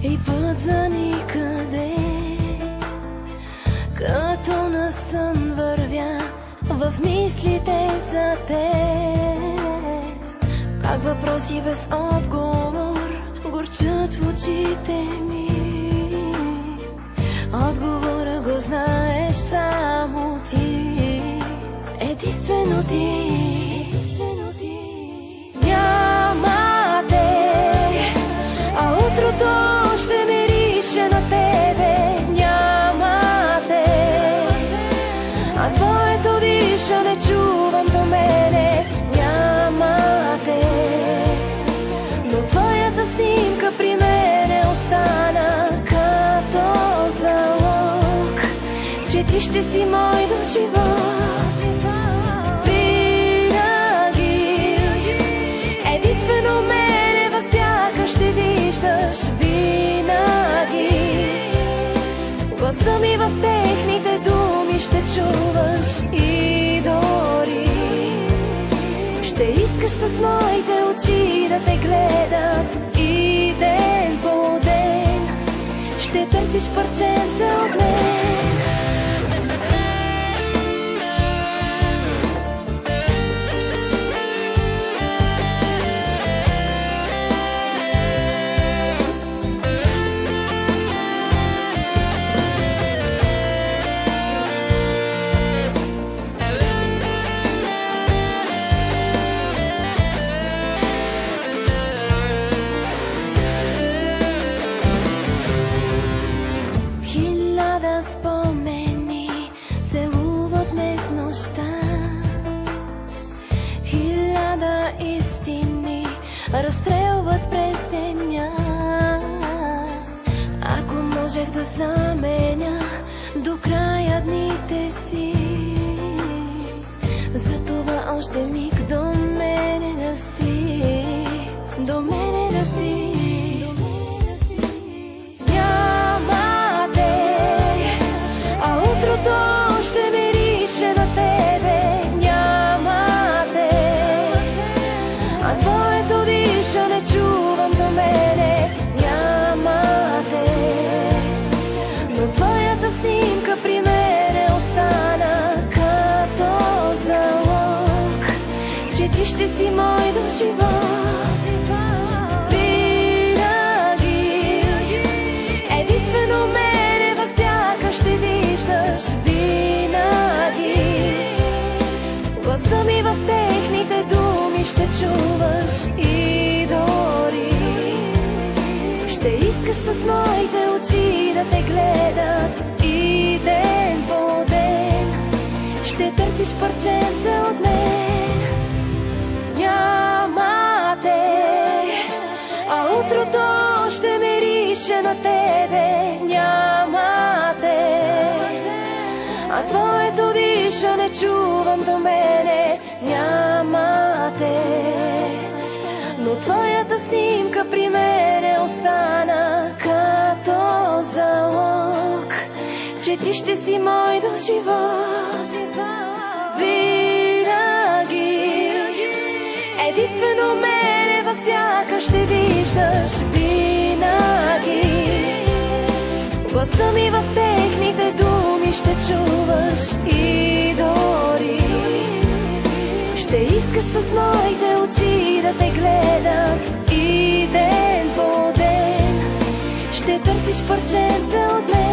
и път за никъде. Като на сън вървя в мислите за теб, пак въпроси без отговор горчат в очите ми. Отговора го знаеш само ти, единствено ти. Няма те, а утрото ще мирише на тебе. Няма те, а твоето дишане чувам до мене. Няма те, но твоята снимка при мене остана като залог, че ти ще си мой до живот. Винаги, единствено мене във всяка ще виждаш. Винаги, гласа ми в техните думи ще чуваш. И дори ще искаш с моите очи да те гледат. И ден по ден ще търсиш парченце от мен. Спомени целуват ме в нощта, хиляда истини разстрелват през деня. Ако можех да заменя до края дните си, затова още миг до мене да си, до мене да си. Утрото ще мирише на тебе. Няма те, а твоето дишане чувам до мене. Няма те, но твоята снимка при мене остана като залог, че ти ще си мой до живот. Винаги, единствено мене във всяка ще виждаш. Винаги, гласа ми в техните думи ще чуваш. И дори ще искаш с моите очи да те гледат. И ден по ден ще търсиш парченце от мен. Няма те, а утрото ще мирише на тебе. Няма те, а твоето дишане чувам до мене. Няма те, но твоята снимка при мене остана като залог, че ти ще си мой до живот. Винаги, единствено мене във всяка ще виждаш. Винаги, гласа ми в техните думи ще чуваш. И дори ще искаш с моите очи да те гледат. И ден по ден ще търсиш парченце от мен.